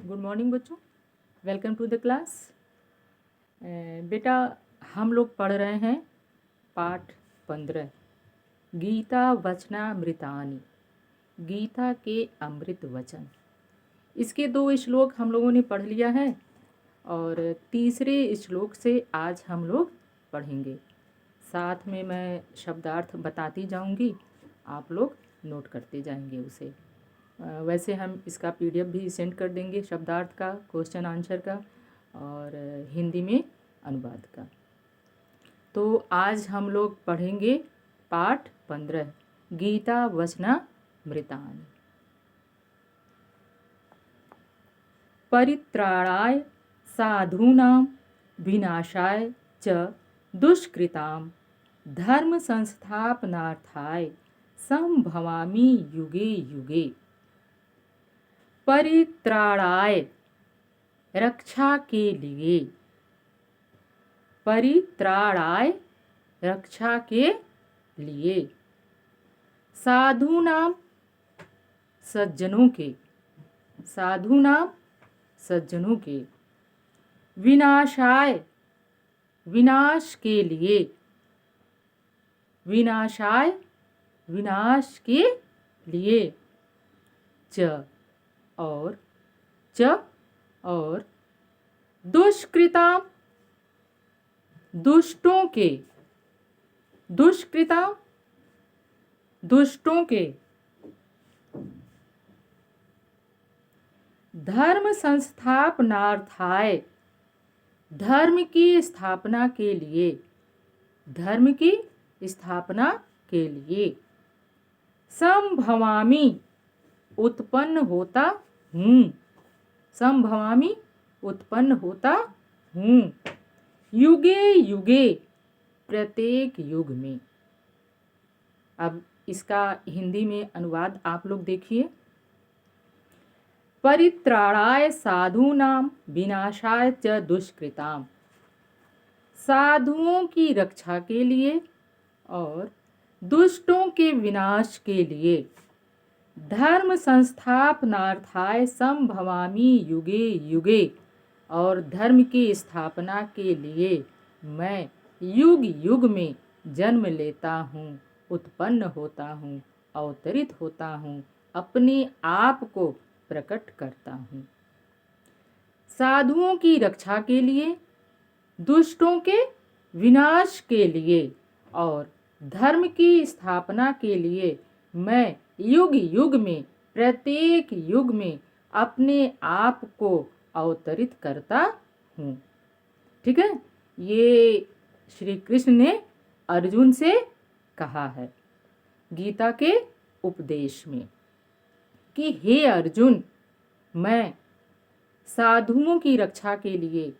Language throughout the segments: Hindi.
गुड मॉर्निंग बच्चों, वेलकम टू द क्लास। बेटा, हम लोग पढ़ रहे हैं पाठ 15 गीता वचनामृतानि, गीता के अमृत वचन। इसके 2 श्लोक हम लोगों ने पढ़ लिया है और तीसरे श्लोक से आज हम लोग पढ़ेंगे। साथ में मैं शब्दार्थ बताती जाऊंगी, आप लोग नोट करते जाएंगे उसे। वैसे हम इसका PDF भी सेंड कर देंगे, शब्दार्थ का, क्वेश्चन आंसर का और हिंदी में अनुवाद का। तो आज हम लोग पढ़ेंगे पाठ 15 गीता वचनामृतानि। परित्राणाय साधूनां विनाशाय च दुष्कृतां धर्म संस्थापनार्थाय संभवामि युगे युगे। परित्राणाय रक्षा के लिए, परित्राणाय रक्षा के लिए, साधूनाम सज्जनों के, साधूनाम सज्जनों के, विनाशाय विनाश के लिए, विनाशाय विनाश के लिए, च और दुष्कृताम दुष्टों के, दुष्कृताम दुष्टों के, धर्म संस्थापनार्थाय धर्म की स्थापना के लिए, धर्म की स्थापना के लिए, संभवामि उत्पन्न होता हूँ, संभवामि उत्पन्न होता हूँ, युगे युगे प्रत्येक युग में। अब इसका हिंदी में अनुवाद आप लोग देखिए। परित्राणाय साधूनां विनाशाय च दुष्कृतां, साधुओं की रक्षा के लिए और दुष्टों के विनाश के लिए, धर्म संस्थापनार्थाय संभवामि युगे युगे, और धर्म की स्थापना के लिए मैं युग युग में जन्म लेता हूँ, उत्पन्न होता हूँ, अवतरित होता हूँ, अपने आप को प्रकट करता हूँ। साधुओं की रक्षा के लिए, दुष्टों के विनाश के लिए और धर्म की स्थापना के लिए मैं युग युग में, प्रत्येक युग में अपने आप को अवतरित करता हूँ। ठीक है, ये श्री कृष्ण ने अर्जुन से कहा है गीता के उपदेश में कि हे अर्जुन, मैं साधुओं की रक्षा के लिए,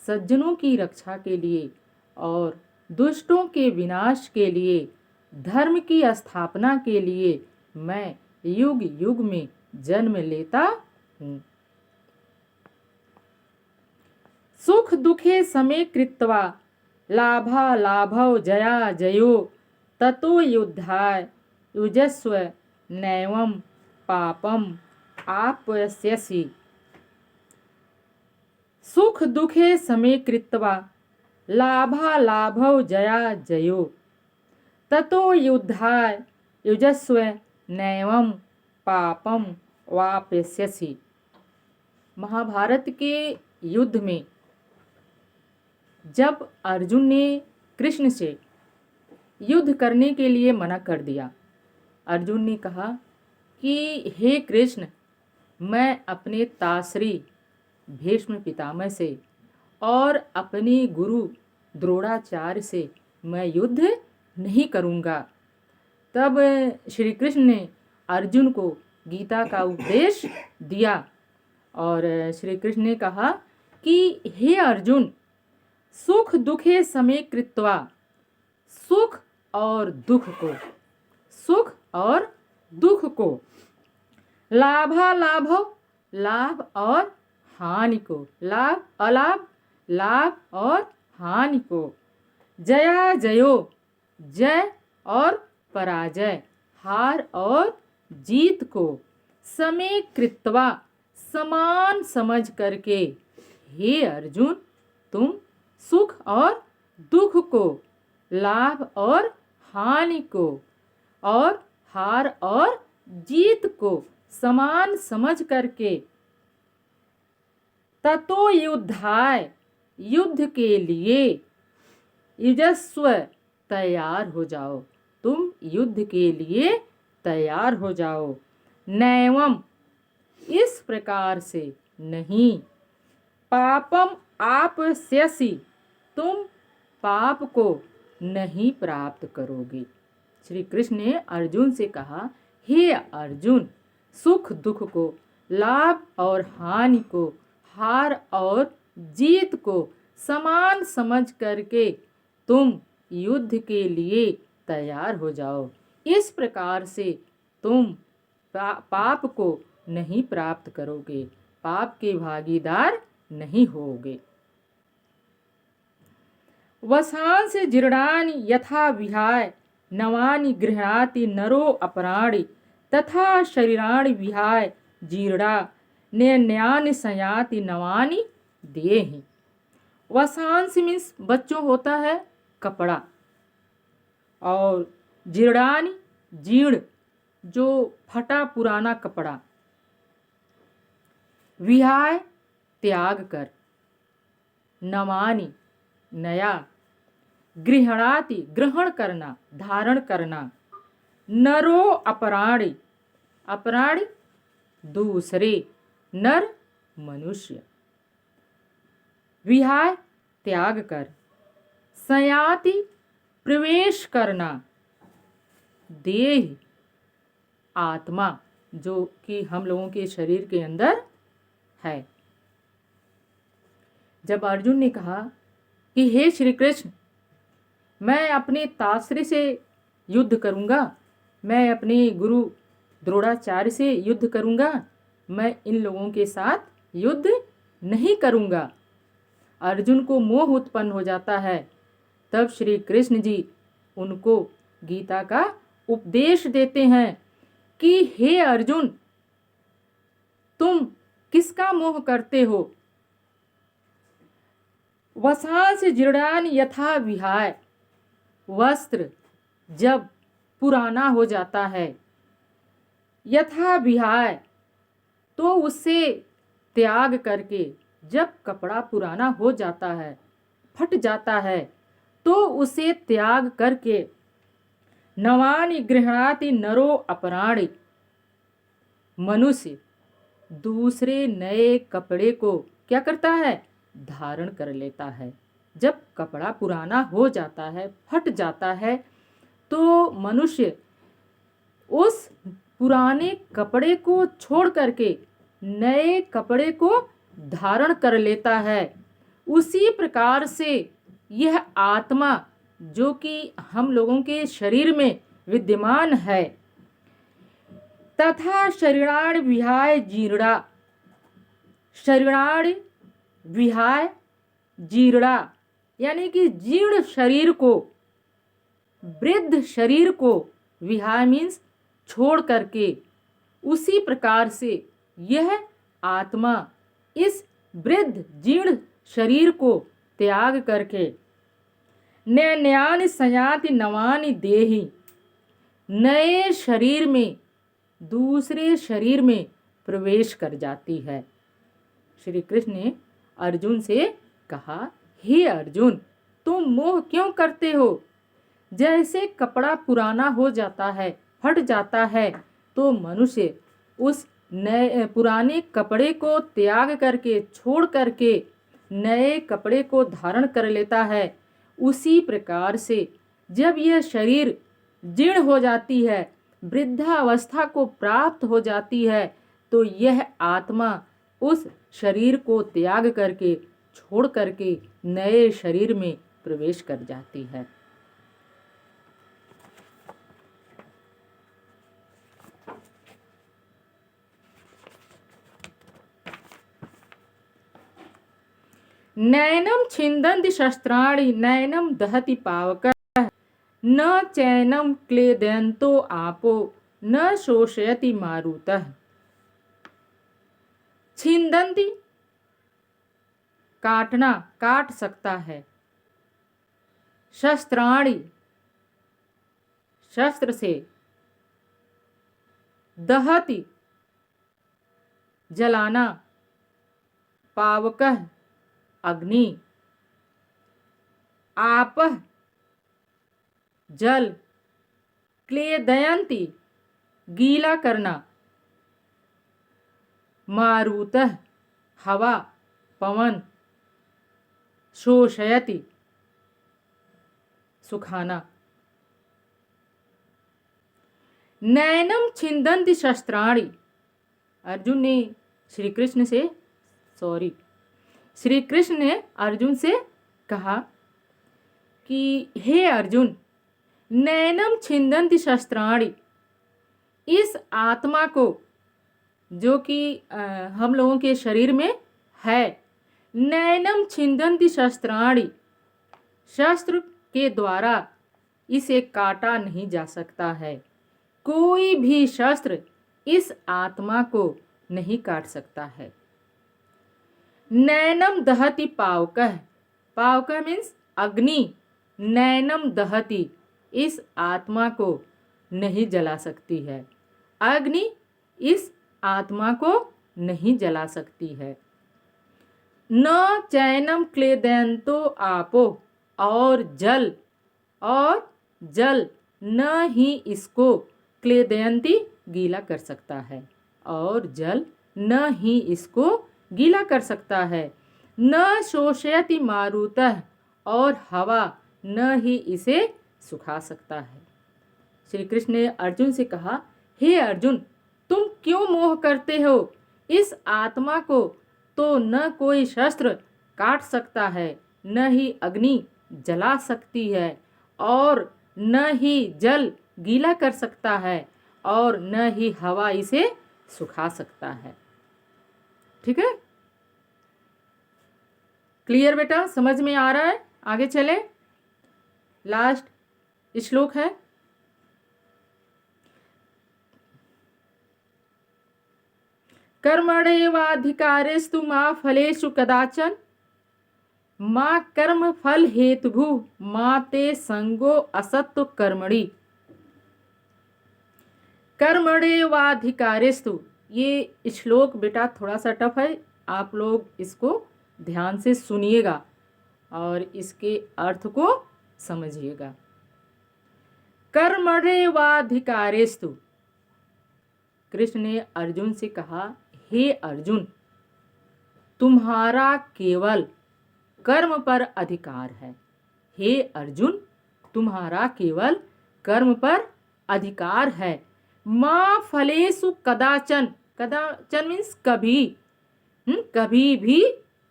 सज्जनों की रक्षा के लिए और दुष्टों के विनाश के लिए, धर्म की स्थापना के लिए मैं युग युग में जन्म लेता हूँ। सुख दुखे समे कृत्वा लाभा लाभौ जया जयो ततो युद्धाय युजस्व नैवं पापम आपयस्यसि। सुख दुखे समे कृत्वा लाभा लाभौ जया जयो ततो युद्धाय युजस्व नैवं पापम वाप्यस्यसि। महाभारत के युद्ध में जब अर्जुन ने कृष्ण से युद्ध करने के लिए मना कर दिया, अर्जुन ने कहा कि हे कृष्ण, मैं अपने ताश्री भीष्म पितामह से और अपने गुरु द्रोणाचार्य से मैं युद्ध नहीं करूँगा। तब श्री कृष्ण ने अर्जुन को गीता का उपदेश दिया और श्री कृष्ण ने कहा कि हे अर्जुन, सुख दुखे समे कृत्वा, सुख और दुख को, सुख और दुख को, लाभा लाभो, लाभ और हानि को, लाभ अलाभ, लाभ और हानि को, जया जयो, जय और पराजय, हार और जीत को, समय कृत्वा समान समझ करके हे अर्जुन, तुम सुख और दुख को, लाभ और हानि को, और हार और जीत को समान समझ करके ततो युद्धाय, युद्ध के लिए युजस्व, तैयार हो जाओ। तुम युद्ध के लिए तैयार हो जाओ। नैवम, इस प्रकार से नहीं, पापम आपस्यसि, तुम पाप को नहीं प्राप्त करोगे। श्री कृष्ण ने अर्जुन से कहा, हे अर्जुन, सुख दुख को, लाभ और हानि को, हार और जीत को समान समझ करके तुम युद्ध के लिए तैयार हो जाओ। इस प्रकार से तुम पाप को नहीं प्राप्त करोगे, पाप के भागीदार नहीं होगे। वसांस जीर्णानि यथा विहाय, नवानि गृह्णाति नरो अपराणि, तथा शरीराणि विहाय जीर्णा नैन्यानि संयाति नवानि देहि। वसांस मीन्स बच्चों होता है कपड़ा, और जीर्णानि, जीर्ण जो फटा पुराना कपड़ा, विहाय त्याग कर, नवानि नया, गृह्णाति ग्रहण करना, धारण करना, नरो अपराणि, अपराणि दूसरे, नर मनुष्य, विहाय त्याग कर, संयाति प्रवेश करना, देह आत्मा जो कि हम लोगों के शरीर के अंदर है। जब अर्जुन ने कहा कि हे श्री कृष्ण, मैं अपने तास्त्री से युद्ध करूंगा, मैं अपने गुरु द्रोणाचार्य से युद्ध करूंगा, मैं इन लोगों के साथ युद्ध नहीं करूंगा, अर्जुन को मोह उत्पन्न हो जाता है। तब श्री कृष्ण जी उनको गीता का उपदेश देते हैं कि हे अर्जुन, तुम किसका मोह करते हो? वसांस जीर्णानि यथा विहाय, वस्त्र जब पुराना हो जाता है, यथा विहाय तो उसे त्याग करके, जब कपड़ा पुराना हो जाता है, फट जाता है, तो उसे त्याग करके नवानि गृह्णाति नरो अपराणि, मनुष्य दूसरे नए कपड़े को क्या करता है? धारण कर लेता है। जब कपड़ा पुराना हो जाता है, फट जाता है, तो मनुष्य उस पुराने कपड़े को छोड़ करके नए कपड़े को धारण कर लेता है। उसी प्रकार से यह आत्मा जो कि हम लोगों के शरीर में विद्यमान है, तथा शरीराणि विहाय जीर्णा, शरीराणि विहाय जीर्णा यानी कि जीर्ण शरीर को, वृद्ध शरीर को, विहाय मीन्स छोड़ करके, उसी प्रकार से यह आत्मा इस वृद्ध जीर्ण शरीर को त्याग करके नैन्यानि संयाति नवानि देहि, नए शरीर में दूसरे शरीर में प्रवेश कर जाती है। श्री कृष्ण ने अर्जुन से कहा, हे अर्जुन, तुम मोह क्यों करते हो? जैसे कपड़ा पुराना हो जाता है, फट जाता है, तो मनुष्य उस नए पुराने कपड़े को त्याग करके, छोड़ करके नए कपड़े को धारण कर लेता है। उसी प्रकार से जब यह शरीर जीर्ण हो जाती है, वृद्धावस्था को प्राप्त हो जाती है, तो यह आत्मा उस शरीर को त्याग करके, छोड़ करके नए शरीर में प्रवेश कर जाती है। नैनम छिन्दन्ति शस्त्राणि नैनम दहति पावकः न चैनम क्लेदयन्तो आपो न शोषयति मारुतः। छिंदंती काटना, काट सकता है। शस्त्राणि शस्त्र से। दहति जलाना। पावकः अग्नि। आपः जल। क्लेदयन्ति गीला करना। मारुतः हवा, पवन। शोषयति सुखाना। नैनम छिंदन्ति शस्त्राणि। अर्जुन ने श्री कृष्ण से श्री कृष्ण ने अर्जुन से कहा कि हे अर्जुन, नैनम छिंदन्ति शस्त्राणि, इस आत्मा को जो कि हम लोगों के शरीर में है, नैनम छिंदन्ति शस्त्राणि, शस्त्र के द्वारा इसे काटा नहीं जा सकता है। कोई भी शस्त्र इस आत्मा को नहीं काट सकता है। नैनम दहति पावकः, पावकः मीन्स अग्नि। नैनम दहति, इस आत्मा को नहीं जला सकती है। अग्नि इस आत्मा को नहीं जला सकती है। न चैनम क्लेदयन्तो आपो, और जल न ही इसको क्लेदयन्ति गीला कर सकता है, और जल न ही इसको गीला कर सकता है। न शोषयति मारुतः, और हवा न ही इसे सुखा सकता है। श्री कृष्ण ने अर्जुन से कहा, हे अर्जुन, तुम क्यों मोह करते हो? इस आत्मा को तो न कोई शस्त्र काट सकता है, न ही अग्नि जला सकती है, और न ही जल गीला कर सकता है, और न ही हवा इसे सुखा सकता है। ठीक है, क्लियर बेटा? समझ में आ रहा है? आगे चले। लास्ट श्लोक है। कर्मण्येवाधिकारेस्तु मा फलेषु कदाचन मा कर्म फल हेतुभु मा ते संगो असत्व कर्मणि। कर्मण्येवाधिकारेस्तु, ये श्लोक बेटा थोड़ा सा टफ है, आप लोग इसको ध्यान से सुनिएगा और इसके अर्थ को समझिएगा। कर्मण्येवाधिकारेस्तु, कृष्ण ने अर्जुन से कहा, हे अर्जुन, तुम्हारा केवल कर्म पर अधिकार है। हे अर्जुन, तुम्हारा केवल कर्म पर अधिकार है। माँ फलेषु कदाचन, कदाचन मीन्स कभी, कभी भी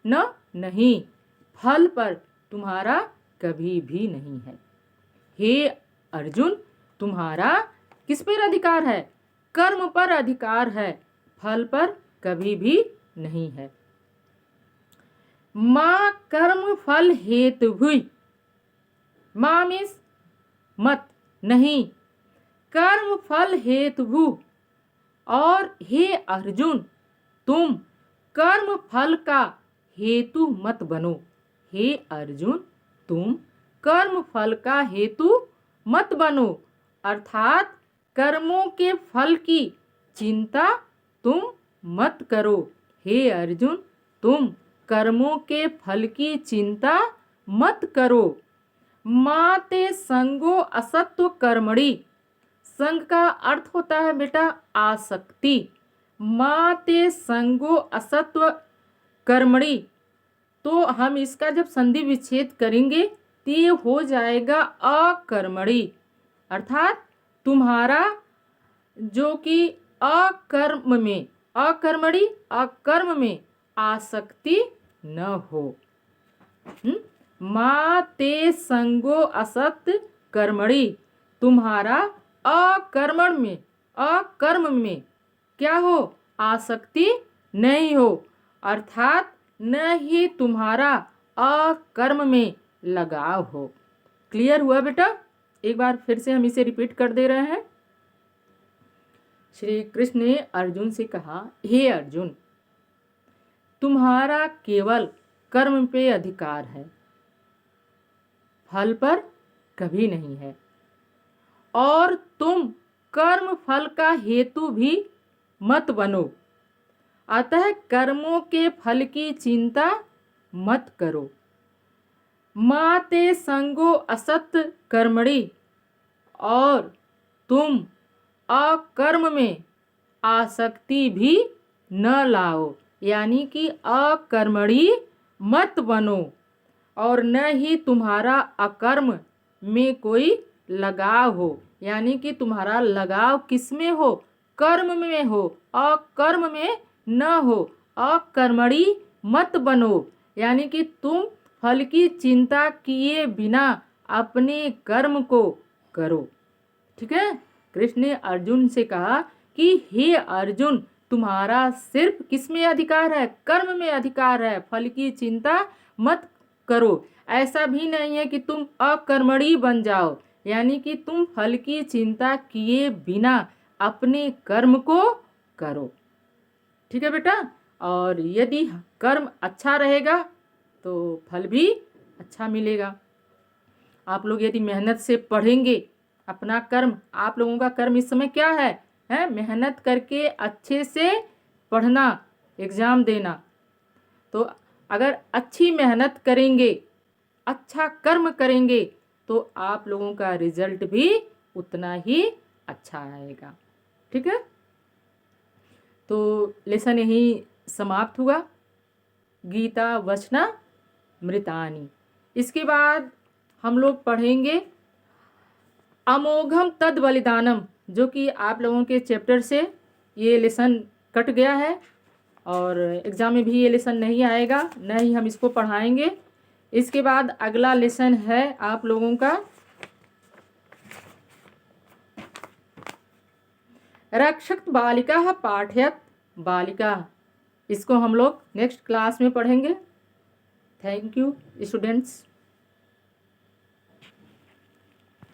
न, नहीं, फल पर तुम्हारा कभी भी नहीं है। हे अर्जुन, तुम्हारा किस पर अधिकार है? कर्म पर अधिकार है, फल पर कभी भी नहीं है। माँ कर्म फल हेतुभुः, माँ मीन्स मत, नहीं, कर्म फल हेतुभुः, और हे अर्जुन, तुम कर्म फल का हेतु मत बनो। हे अर्जुन, तुम कर्म फल का हेतु मत बनो, अर्थात कर्मों के फल की चिंता तुम मत करो। हे अर्जुन, तुम कर्मों के फल की चिंता मत करो। मा ते संगो असत्व कर्मणि, संग का अर्थ होता है बेटा आसक्ति। मा ते संगो असत्व कर्मणि, तो हम इसका जब संधि विच्छेद करेंगे तो ये हो जाएगा अकर्मणि, अर्थात तुम्हारा जो कि अकर्म में, अकर्मणि, अकर्म में आसक्ति न हो। मा ते संगो असत कर्मणि, तुम्हारा अकर्मण में, अकर्म में क्या हो? आसक्ति नहीं हो, अर्थात न ही तुम्हारा अकर्म में लगाव हो। क्लियर हुआ बेटा? एक बार फिर से हम इसे रिपीट कर दे रहे हैं। श्री कृष्ण ने अर्जुन से कहा, हे अर्जुन, तुम्हारा केवल कर्म पे अधिकार है, फल पर कभी नहीं है। और तुम कर्म फल का हेतु भी मत बनो, अतः कर्मों के फल की चिंता मत करो। माते संगो असत कर्मणि, और तुम अकर्म में आसक्ति भी न लाओ, यानी कि अकर्मणी मत बनो, और न ही तुम्हारा अकर्म में कोई लगाव हो, यानी कि तुम्हारा लगाव किस में हो, कर्म में हो, अकर्म में न हो। अकर्मणी मत बनो, यानी कि तुम फल की चिंता किए बिना अपने कर्म को करो। ठीक है। कृष्ण ने अर्जुन से कहा कि हे अर्जुन, तुम्हारा सिर्फ किस में अधिकार है, कर्म में अधिकार है, फल की चिंता मत करो। ऐसा भी नहीं है कि तुम अकर्मणी बन जाओ, यानी कि तुम फल की चिंता किए बिना अपने कर्म को करो। ठीक है बेटा। और यदि कर्म अच्छा रहेगा तो फल भी अच्छा मिलेगा। आप लोग यदि मेहनत से पढ़ेंगे अपना कर्म, आप लोगों का कर्म इस समय क्या है, मेहनत करके अच्छे से पढ़ना, एग्ज़ाम देना। तो अगर अच्छी मेहनत करेंगे, अच्छा कर्म करेंगे, तो आप लोगों का रिजल्ट भी उतना ही अच्छा आएगा। ठीक है। तो लेसन यही समाप्त हुआ, गीता वचना मृतानी। इसके बाद हम लोग पढ़ेंगे अमोघम तद बलिदानम, जो कि आप लोगों के चैप्टर से ये लेसन कट गया है और एग्ज़ाम में भी ये लेसन नहीं आएगा, न ही हम इसको पढ़ाएंगे। इसके बाद अगला लेसन है आप लोगों का रक्षक बालिका पाठयत बालिका। इसको हम लोग नेक्स्ट क्लास में पढ़ेंगे। Thank you students.